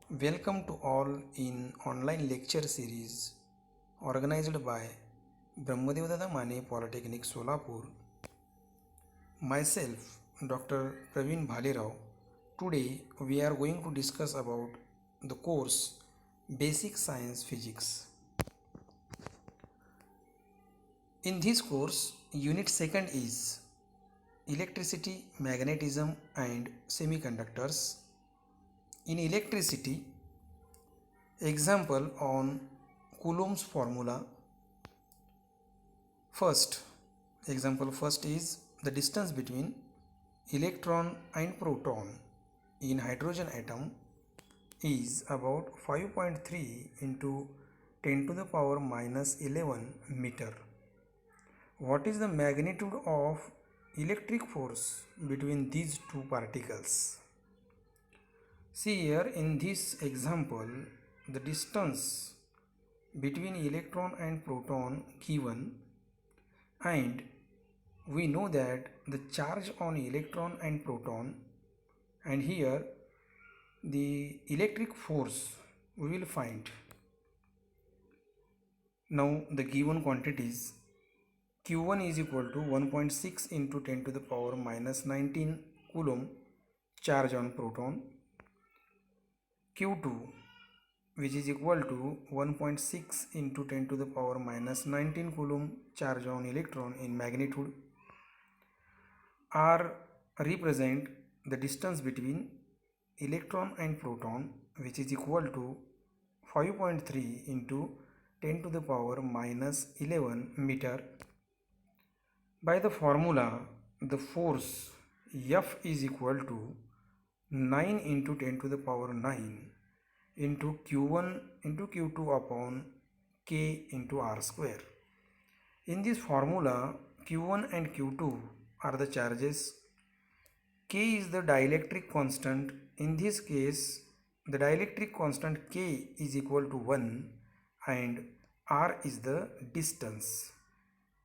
Welcome to all in online lecture series organized by Brahmadevdada Mane Polytechnic Solapur. Myself, Dr. Praveen Bhalirao. Today we are going to discuss about the course Basic Science Physics. In this course, unit second is electricity, magnetism and semiconductors. In electricity, example on Coulomb's formula. First, example first is the distance between electron and proton in hydrogen atom is about 5.3 into 10 to the power minus 11 meter. What is the magnitude of electric force between these two particles? See here in this example, the distance between electron and proton given, and we know that the charge on electron and proton, and here the electric force we will find. Now the given quantities, Q1 is equal to 1.6 into 10 to the power minus 19 coulomb charge on proton, Q2 which is equal to 1.6 into 10 to the power minus 19 coulomb charge on electron in magnitude. R represent the distance between electron and proton, which is equal to 5.3 into 10 to the power minus 11 meter. By the formula, the force F is equal to 9 into 10 to the power 9 into Q1 into Q2 upon K into R square. In this formula, Q1 and Q2 are the charges. K is the dielectric constant. In this case, the dielectric constant K is equal to 1 and R is the distance.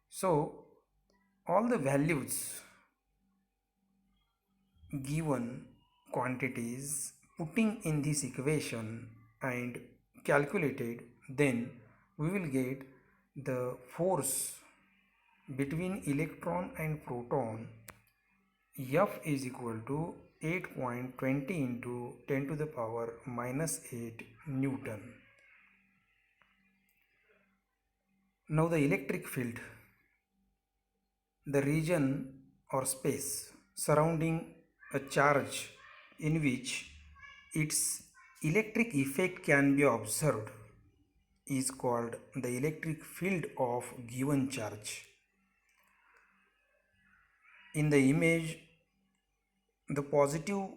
So, all the values given quantities putting in this equation and calculated, then we will get the force between electron and proton. F is equal to 8.20 into 10 to the power minus 8 Newton. Now the electric field, the region or space surrounding a charge in which its electric effect can be observed is called the electric field of given charge. In the image, the positive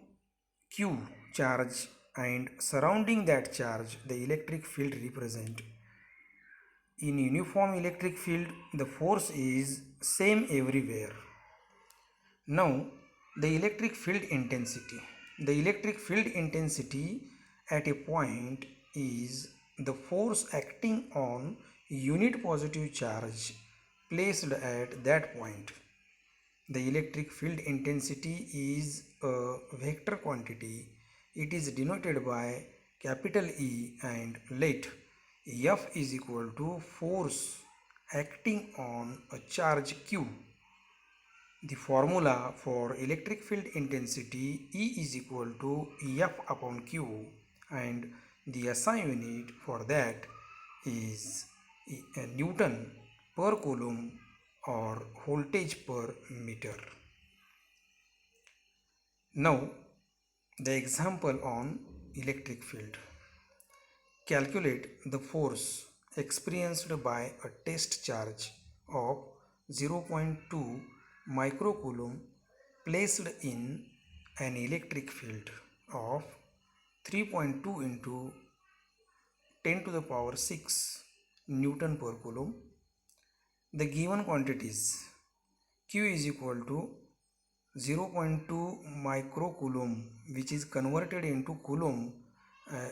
Q charge and surrounding that charge the electric field represent. In uniform electric field, the force is same everywhere. Now the electric field intensity. The electric field intensity at a point is the force acting on unit positive charge placed at that point. The electric field intensity is a vector quantity. It is denoted by capital E, and let F is equal to force acting on a charge Q. The formula for electric field intensity E is equal to F upon Q, and the SI unit for that is Newton per coulomb or voltage per meter. Now the example on electric field. Calculate the force experienced by a test charge of 0.2 microcoulomb placed in an electric field of 3.2 into 10 to the power 6 Newton per coulomb. The given quantities, Q is equal to 0.2 microcoulomb, which is converted into coulomb,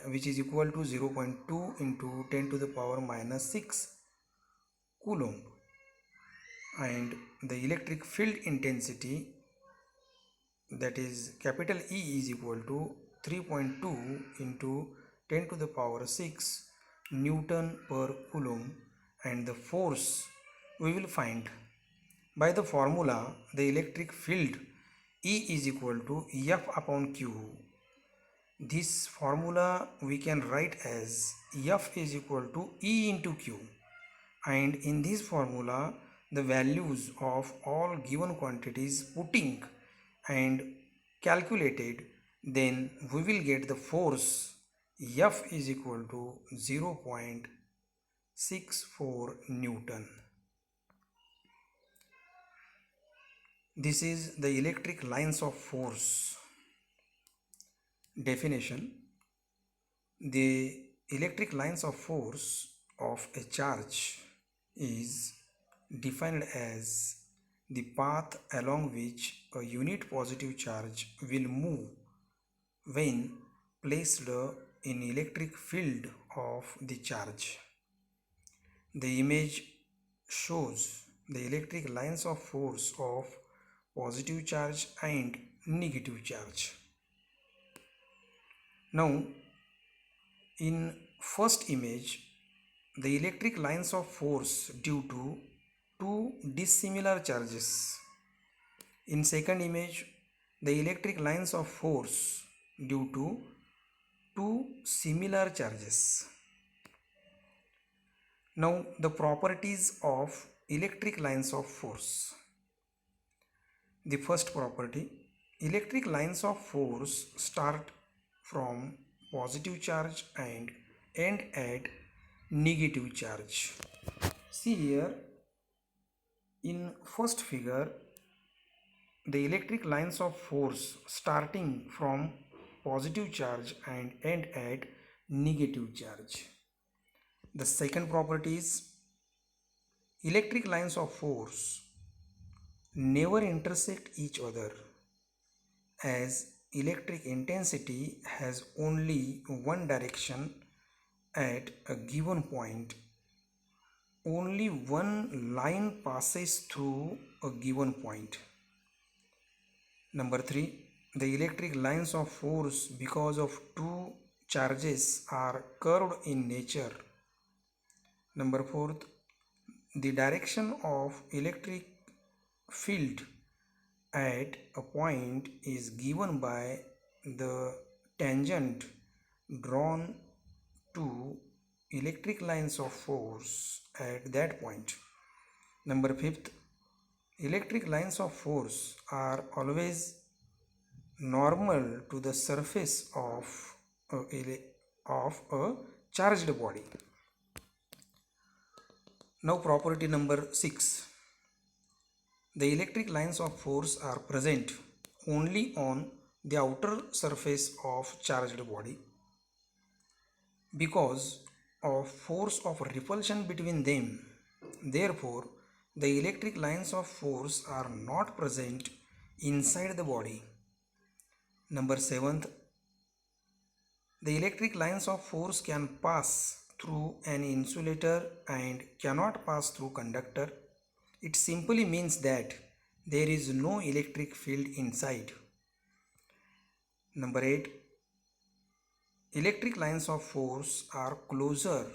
which is equal to 0.2 into 10 to the power minus 6 coulomb, and the electric field intensity, that is capital E, is equal to 3.2 into 10 to the power 6 Newton per Coulomb, and the force we will find by the formula the electric field E is equal to F upon Q. This formula we can write as F is equal to E into Q, and in this formula the values of all given quantities putting and calculated, then we will get the force F is equal to 0.64 Newton. This is the electric lines of force. Definition: the electric lines of force of a charge is defined as the path along which a unit positive charge will move when placed in electric field of the charge. The image shows the electric lines of force of positive charge and negative charge. Now, in first image, the electric lines of force due to two dissimilar charges. In second image, the electric lines of force due to two similar charges. Now, the properties of electric lines of force. The first property, electric lines of force start from positive charge and end at negative charge. See here, in first figure, the electric lines of force starting from positive charge and end at negative charge. The second property is electric lines of force never intersect each other, as electric intensity has only one direction at a given point. Only one line passes through a given point. Number 3, the electric lines of force because of two charges are curved in nature. Number 4, the direction of electric field at a point is given by the tangent drawn to electric lines of force at that point. Number 5, electric lines of force are always normal to the surface of a charged body. Now property number 6. The electric lines of force are present only on the outer surface of charged body. Because of force of repulsion between them, therefore, the electric lines of force are not present inside the body. Number 7, the electric lines of force can pass through an insulator and cannot pass through conductor. It simply means that there is no electric field inside. Number 8, electric lines of force are closer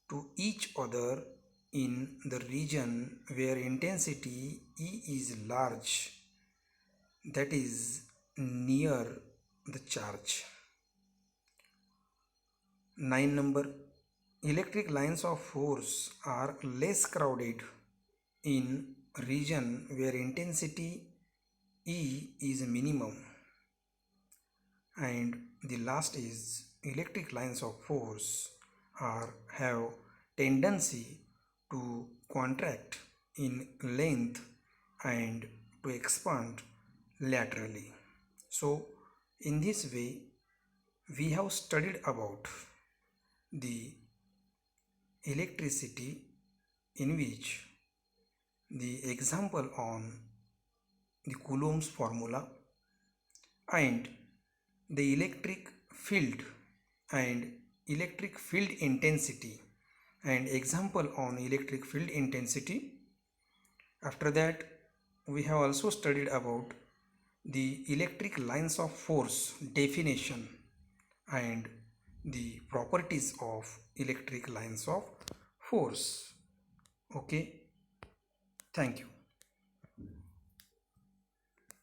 to each other in the region where intensity E is large, that is near the charge. 9 number, electric lines of force are less crowded in region where intensity E is minimum. And the last is electric lines of force have tendency to contract in length and to expand laterally. So in this way we have studied about the electricity, in which the example on the Coulomb's formula and the electric field and electric field intensity and example on electric field intensity. After that, we have also studied about the electric lines of force definition and the properties of electric lines of force. Okay, thank you.